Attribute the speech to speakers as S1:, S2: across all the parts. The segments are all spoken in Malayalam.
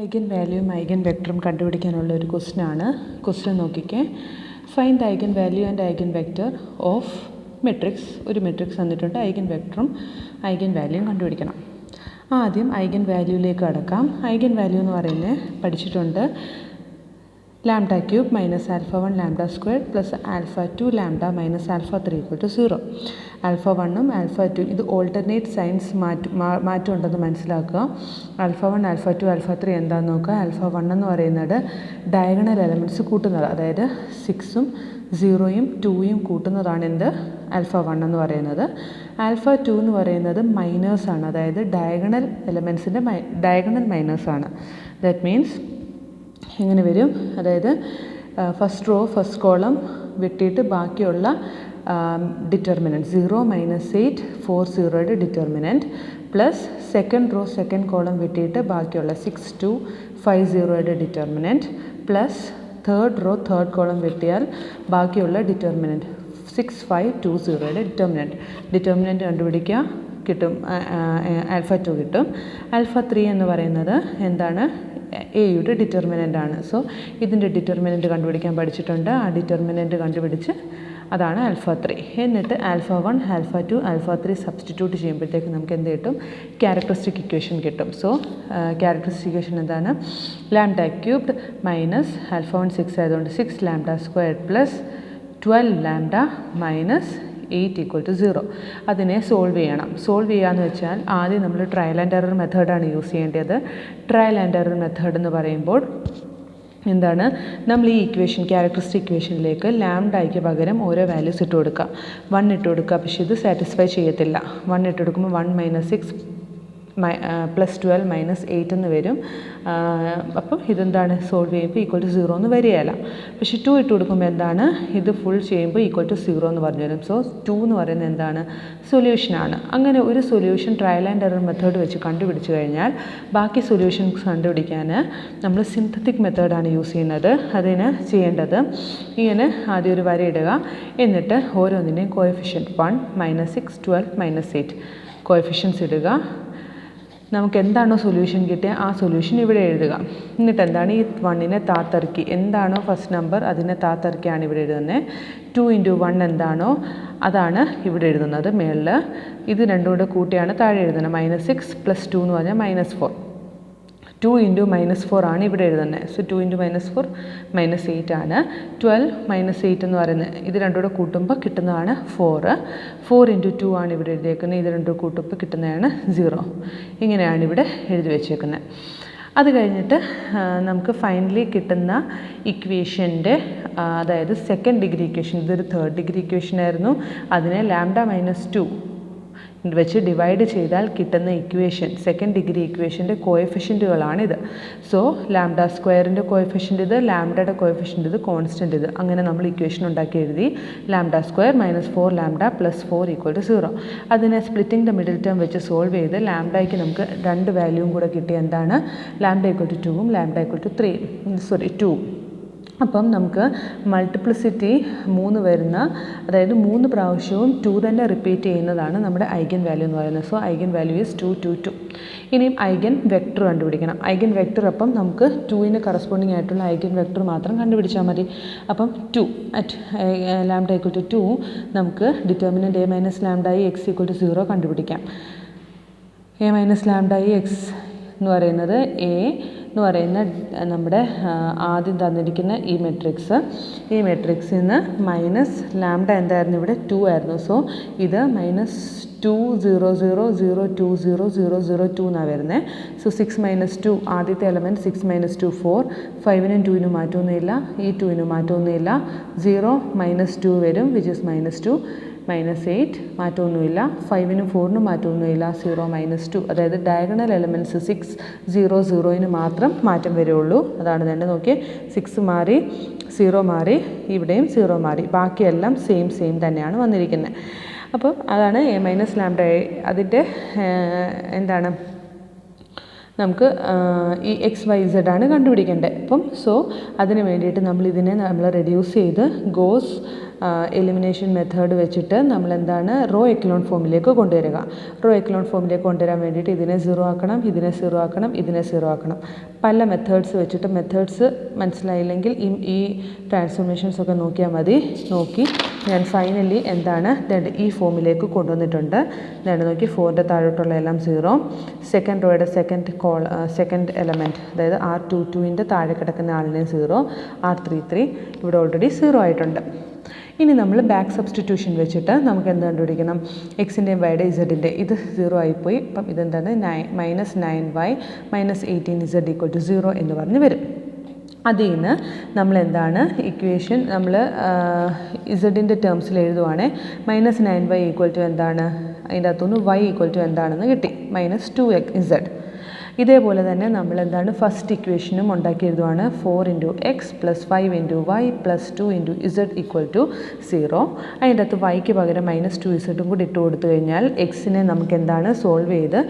S1: ഐഗൻ വാല്യൂയും ഐഗൻ വെക്ടറും കണ്ടുപിടിക്കാനുള്ള ഒരു ക്വസ്റ്റ്യനാണ്. ക്വസ്റ്റ്യൻ നോക്കിക്കേ. Find the eigen value and eigen vector of matrix. ഒരു മെട്രിക്സ് തന്നിട്ടുണ്ട്. ഐഗൻ വെക്ടറും ഐഗൻ വാല്യൂയും കണ്ടുപിടിക്കണം. ആദ്യം ഐഗൻ വാല്യൂയിലേക്ക് കടക്കാം. ഐഗൻ വാല്യൂ എന്ന് പറയുന്നത് പഠിച്ചിട്ടുണ്ട്. Lambda cube minus alpha 1 lambda squared plus alpha 2 lambda minus alpha 3 = 0. Alpha 1ഉം ആൽഫ 2 ഇത് ഓൾട്ടർനേറ്റ് സൈൻസ് മാറ്റം ഉണ്ടെന്ന് മനസ്സിലാക്കുക. ആൽഫ 1 ആൽഫ 2 ആൽഫ 3 എന്താണെന്ന് നോക്കുക. ആൽഫ 1 എന്ന് പറയുന്നത് ഡയഗണൽ എലമെൻറ്റ്സ് കൂട്ടുന്നത്, അതായത് 6ഉം 0യും 2യും കൂട്ടുന്നതാണ് എന്ത് ആൽഫ 1 എന്ന് പറയുന്നത്. ആൽഫ 2 എന്ന് പറയുന്നത് മൈനേഴ്സാണ്, അതായത് ഡയഗണൽ എലമെൻറ്റ്സിൻ്റെ ഡയഗണൽ മൈനേഴ്സാണ്. ദാറ്റ് മീൻസ് എങ്ങനെ വരും, അതായത് ഫസ്റ്റ് റോ ഫസ്റ്റ് കോളം വെട്ടിയിട്ട് ബാക്കിയുള്ള ഡിറ്റർമിനൻറ്റ് 0 - 8 4 0യുടെ determinant plus second row second column വെട്ടിയിട്ട് ബാക്കിയുള്ള 6 2 5 0യുടെ determinant plus third row third column വെട്ടിയാൽ ബാക്കിയുള്ള ഡിറ്റർമിനൻറ്റ് 6 5 2 0യുടെ ഡിറ്റർമിനൻറ്റ് കണ്ടുപിടിക്കുക. കിട്ടും, ആൽഫ 2 കിട്ടും. ആൽഫ 3 എന്ന് പറയുന്നത് എന്താണ്, എയുടെ ഡിറ്റർമിനൻ്റ് ആണ്. സോ ഇതിൻ്റെ ഡിറ്റർമിനൻറ്റ് കണ്ടുപിടിക്കാൻ പഠിച്ചിട്ടുണ്ട്. ആ ഡിറ്റർമിനൻറ്റ് കണ്ടുപിടിച്ച് അതാണ് ആൽഫ 3. എന്നിട്ട് ആൽഫ 1 ആൽഫ 2 ആൽഫ 3 സബ്സ്റ്റിറ്റ്യൂട്ട് ചെയ്യുമ്പോഴത്തേക്ക് നമുക്ക് എന്ത് കിട്ടും, ക്യാരക്ടറിസ്റ്റിക് ഇക്വേഷൻ കിട്ടും. സോ ക്യാരക്ടറിസ്റ്റിക് ഇക്വേഷൻ എന്താണ്, ലാംഡ ക്യൂബ്ഡ് മൈനസ് ആൽഫ 1 6 ആയതുകൊണ്ട് 6 lambda squared plus 12 lambda minus 8 = 0. അതിനെ സോൾവ് ചെയ്യണം. സോൾവ് ചെയ്യാന്ന് വെച്ചാൽ ആദ്യം നമ്മൾ ട്രയൽ ആൻഡ് എറർ മെത്തേഡാണ് യൂസ് ചെയ്യേണ്ടത്. ട്രയൽ ആൻഡ് എറർ മെത്തേഡ് എന്ന് പറയുമ്പോൾ എന്താണ്, നമ്മൾ ഈ ഇക്വേഷൻ ക്യാരക്ടറിസ്റ്റിക് ഇക്വേഷനിലേക്ക് ലാംഡയ്ക്ക് പകരം ഓരോ വാല്യൂസ് ഇട്ട് കൊടുക്കുക. 1 ഇട്ട് കൊടുക്കുക, പക്ഷേ ഇത് സാറ്റിസ്ഫൈ ചെയ്യത്തില്ല. 1 ഇട്ട് കൊടുക്കുമ്പോൾ 1 - 6 പ്ലസ് 12 - 8 എന്ന് വരും. അപ്പം ഇതെന്താണ്, സോൾവ് ചെയ്യുമ്പോൾ =0 എന്ന് വരികയില്ല. പക്ഷേ 2 ഇട്ട് കൊടുക്കുമ്പോൾ എന്താണ്, ഇത് ഫുൾ ചെയ്യുമ്പോൾ =0 എന്ന് പറഞ്ഞു വരും. സോ 2 എന്ന് പറയുന്നത് എന്താണ്, സൊല്യൂഷനാണ്. അങ്ങനെ ഒരു solution trial and error method വെച്ച് കണ്ടുപിടിച്ച് കഴിഞ്ഞാൽ ബാക്കി സൊല്യൂഷൻസ് കണ്ടുപിടിക്കാൻ നമ്മൾ സിന്തറ്റിക് മെത്തേഡാണ് യൂസ് ചെയ്യുന്നത്. അതിന് ചെയ്യേണ്ടത് ഇങ്ങനെ ആദ്യം ഒരു വര ഇടുക, എന്നിട്ട് ഓരോന്നിൻ്റെയും കോഎഫിഷ്യൻറ്റ് 1 - 6 12 - 8 കോഎഫിഷ്യൻസ് ഇടുക. നമുക്ക് എന്താണോ സൊല്യൂഷൻ കിട്ടിയ ആ സൊല്യൂഷൻ ഇവിടെ എഴുതുക. എന്നിട്ട് എന്താണ്, ഈ 1നെ താത്തിറക്കി എന്താണോ ഫസ്റ്റ് നമ്പർ അതിനെ താത്തിറക്കിയാണ് ഇവിടെ എഴുതുന്നത്. 2 × 1 എന്താണോ അതാണ് ഇവിടെ എഴുതുന്നത് മേളിൽ. ഇത് രണ്ടും കൂടെ കൂട്ടിയാണ് താഴെ എഴുതുന്നത്. -6 + 2 എന്ന് പറഞ്ഞാൽ -4. 2 × -4 ആണ് ഇവിടെ എഴുതുന്നത്. സോ 2 × -4 -8 ആണ്. 12 - 8 എന്ന് പറയുന്നത് ഇത് രണ്ടും കൂടെ കൂട്ടുമ്പോൾ കിട്ടുന്നതാണ് 4. 4 × 2 ആണ് ഇവിടെ എഴുതിയേക്കുന്നത്. ഇത് രണ്ടും കൂട്ടുമ്പോൾ കിട്ടുന്നതാണ് 0. ഇങ്ങനെയാണ് ഇവിടെ എഴുതി വെച്ചേക്കുന്നത്. അത് കഴിഞ്ഞിട്ട് നമുക്ക് ഫൈനലി കിട്ടുന്ന ഇക്വേഷൻ്റെ, അതായത് സെക്കൻഡ് ഡിഗ്രി ഇക്വേഷൻ, ഇതൊരു തേർഡ് ഡിഗ്രി ഇക്വേഷൻ ആയിരുന്നു. അതിനെ ലാംഡ -2 വെച്ച് ഡിവൈഡ് ചെയ്താൽ കിട്ടുന്ന ഇക്വേഷൻ സെക്കൻഡ് ഡിഗ്രി ഇക്വേഷൻ്റെ കോഎഫിഷ്യൻറ്റുകളാണിത്. സോ ലാംഡ സ്ക്വയറിൻ്റെ കോഎഫിഷ്യൻ്റ് ഇത്, ലാംഡയുടെ കോഎഫിഷ്യൻ്റ് ഇത്, കോൺസ്റ്റൻ്റ് ഇത്. അങ്ങനെ നമ്മൾ ഇക്വേഷൻ ഉണ്ടാക്കി എഴുതി. Lambda square -4 lambda + 4 = 0. അതിനെ സ്പ്ലിറ്റിംഗ് ദ മിഡിൽ ടേം വെച്ച് സോൾവ് ചെയ്ത് ലാംഡയ്ക്ക് നമുക്ക് 2 വാല്യൂവും കൂടെ കിട്ടി. എന്താണ്, ലാംഡ = 2ഉം ലാംഡ = 2. അപ്പം നമുക്ക് മൾട്ടിപ്ലിസിറ്റി 3 വരുന്ന, അതായത് 3 പ്രാവശ്യവും 2 തന്നെ റിപ്പീറ്റ് ചെയ്യുന്നതാണ് നമ്മുടെ ഐഗൻ വാല്യൂ എന്ന് പറയുന്നത്. So eigen value is 2 2 2. ഇനിയും ഐഗൻ വെക്ടർ കണ്ടുപിടിക്കണം. ഐഗൻ വെക്ടർ അപ്പം നമുക്ക് 2ന് കറസ്പോണ്ടിങ് ആയിട്ടുള്ള ഐഗൻ വെക്ടർ മാത്രം കണ്ടുപിടിച്ചാൽ മതി. അപ്പം 2 അറ്റ് ലാംഡ = 2 നമുക്ക് ഡിറ്റർമിനൻ്റ് a - ലാംഡ x = 0 കണ്ടുപിടിക്കാം. a - ലാംഡ x എന്ന് പറയുന്നത് എ എന്ന് പറയുന്ന നമ്മുടെ ആദ്യം തന്നിരിക്കുന്ന ഈ മെട്രിക്സിൽ നിന്ന് മൈനസ് ലാംഡ എന്തായിരുന്നു, ഇവിടെ 2 ആയിരുന്നു. സോ ഇത് -2 0 0 0 2 0 0 0 2 എന്നാണ് വരുന്നത്. സോ 6 - 2 ആദ്യത്തെ എലമെൻറ്റ് 6 - 2 4. 5നും 2നും മാറ്റമൊന്നുമില്ല, ഈ 2നും മാറ്റമൊന്നുമില്ല. 0 - 2 വരും, വിച്ച് ഇസ് -2 -8 മാറ്റമൊന്നുമില്ല. 5നും 4നും മാറ്റമൊന്നുമില്ല. 0 - 2, അതായത് ഡയഗണൽ എലമെൻറ്റ്സ് 6 0 0ന് മാത്രം മാറ്റം വരുള്ളൂ. അതാണ് തന്നെ നോക്കിയേ, 6 മാറി, 0 മാറി, ഇവിടെയും 0 മാറി, ബാക്കിയെല്ലാം സെയിം തന്നെയാണ് വന്നിരിക്കുന്നത്. അപ്പം അതാണ് a - ലാംഡ. അതിൻ്റെ എന്താണ്, നമുക്ക് ഈ XYZ ആണ് കണ്ടുപിടിക്കേണ്ടത്. അപ്പം സോ അതിന് വേണ്ടിയിട്ട് നമ്മൾ റെഡ്യൂസ് ചെയ്ത് ഗോസ് എലിമിനേഷൻ മെത്തേഡ് വെച്ചിട്ട് നമ്മൾ എന്താണ് റോ എക്കലോൺ ഫോമിലേക്ക് കൊണ്ടുവരിക. റോ എക്കലോൺ ഫോമിലേക്ക് കൊണ്ടുവരാൻ വേണ്ടിയിട്ട് ഇതിനെ 0 ആക്കണം, ഇതിനെ 0 ആക്കണം, ഇതിനെ 0 ആക്കണം. പല മെത്തേഡ്സ് വെച്ചിട്ട് മെത്തേഡ്സ് മനസ്സിലായില്ലെങ്കിൽ ഈ ട്രാൻസ്ഫോർമേഷൻസ് ഒക്കെ നോക്കിയാൽ മതി. നോക്കി ഞാൻ ഫൈനലി എന്താണ് ഈ ഫോമിലേക്ക് കൊണ്ടുവന്നിട്ടുണ്ട്. ഇതാണ് നോക്കി 4ൻ്റെ താഴോട്ടുള്ള എല്ലാം 0. സെക്കൻഡ് റോയുടെ സെക്കൻഡ് എലമെൻറ്റ് അതായത് R22ൻ്റെ താഴെ കിടക്കുന്ന ആളിനെ 0, R33 ഇവിടെ ഓൾറെഡി 0 ആയിട്ടുണ്ട്. ഇനി നമ്മൾ ബാക്ക് സബ്സ്റ്റിറ്റ്യൂഷൻ വെച്ചിട്ട് നമുക്ക് എന്ത് കണ്ടുപിടിക്കണം? എക്സിൻ്റെയും വൈയുടെ ഇസഡിൻ്റെ ഇത് 0 ആയിപ്പോയി. അപ്പം ഇതെന്താണ് -9y -18z = 0 എന്ന് പറഞ്ഞ് വരും. അതിൽ നിന്ന് നമ്മൾ എന്താണ് ഇക്വേഷൻ നമ്മൾ ഇസഡിൻ്റെ ടേംസിൽ എഴുതുവാണേ -9y = എന്താണ്, അതിൻ്റെ അകത്തുനിന്ന് y = എന്താണെന്ന് കിട്ടി, -2z. ഇതേപോലെ തന്നെ നമ്മൾ എന്താണ് ഫസ്റ്റ് ഇക്വേഷനും ഉണ്ടാക്കി എഴുതുവാണ്. 4 × x + 5 × y + 2 × z = 0. അതിൻ്റെ അകത്ത് വൈക്ക് പകരം -2z കൂടി ഇട്ട് കൊടുത്തു കഴിഞ്ഞാൽ എക്സിനെ നമുക്ക് എന്താണ് സോൾവ് ചെയ്ത്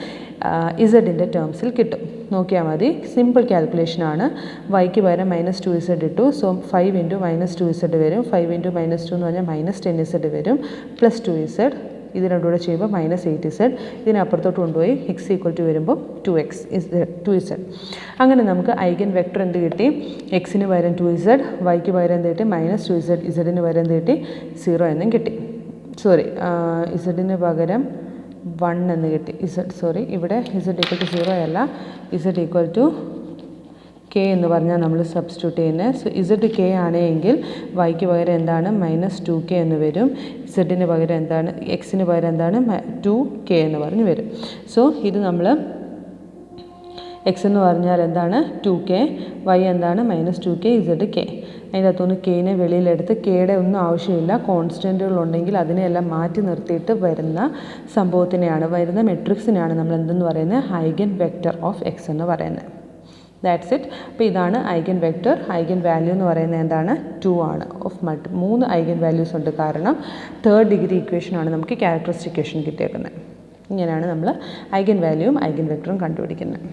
S1: ഇസഡിൻ്റെ ടേംസിൽ കിട്ടും. നോക്കിയാൽ മതി, സിമ്പിൾ കാൽക്കുലേഷനാണ്. വൈക്ക് പകരം -2z ഇട്ടു. സോ 5 × -2z വരും. 5 × -2 എന്ന് പറഞ്ഞാൽ -10z വരും, + 2z. ഇത് രണ്ടും കൂടെ ചെയ്യുമ്പോൾ -8z. ഇതിനപ്പുറത്തോട്ട് കൊണ്ടുപോയി x = വരുമ്പോൾ 2z. അങ്ങനെ നമുക്ക് ഐഗൻ വെക്ടർ എന്ത് കിട്ടി? എക്സിന് പകരം 2z, വൈക്ക് പകരം എന്ത് കിട്ടി? -2z, ഇസഡിന് പകരം എന്ത് കിട്ടി? 0 എന്നും കിട്ടി. ഇസഡിന് പകരം 1 എന്ന് കിട്ടി. ഇവിടെ z = 0 അല്ല, z = k എന്ന് പറഞ്ഞാൽ നമ്മൾ സബ്സ്റ്റിറ്റ്യൂട്ട് ചെയ്യുന്നത്. സോ ഇസഡ് k ആണെങ്കിൽ വൈക്ക് പകരം എന്താണ് -2k എന്ന് വരും. ഇസഡിന് പകരം എന്താണ്, എക്സിന് പകരം എന്താണ് 2k എന്ന് പറഞ്ഞ് വരും. സോ ഇത് നമ്മൾ എക്സ് എന്ന് പറഞ്ഞാൽ എന്താണ് 2k, വൈ എന്താണ് -2k, ഇസഡ് k. അതിൻ്റെ അകത്തുനിന്ന് കെനെ വെളിയിലെടുത്ത് കെയുടെ ഒന്നും ആവശ്യമില്ല, കോൺസ്റ്റൻറ്റുകളുണ്ടെങ്കിൽ അതിനെയെല്ലാം മാറ്റി നിർത്തിയിട്ട് വരുന്ന സംഭവത്തിനെയാണ്, വരുന്ന മെട്രിക്സിനെയാണ് നമ്മൾ എന്തെന്ന് പറയുന്നത്? ഐഗൻ വെക്റ്റർ ഓഫ് എക്സ് എന്ന് പറയുന്നത്. That's it. അപ്പോൾ ഇതാണ് ഐഗൻ വെക്റ്റർ. ഐഗൻ വാല്യൂ എന്ന് പറയുന്നത് എന്താണ്? 2 ആണ്. 3 ഐഗൻ വാല്യൂസ് ഉണ്ട്, കാരണം 3rd ഡിഗ്രി ഇക്വേഷനാണ് നമുക്ക് ക്യാരക്ടറിസ്റ്റിക് ഇക്വേഷൻ കിട്ടിയേക്കുന്നത്. ഇങ്ങനെയാണ് നമ്മൾ ഐഗൻ വാല്യൂവും ഐഗൻ വെക്റ്ററും കണ്ടുപിടിക്കുന്നത്.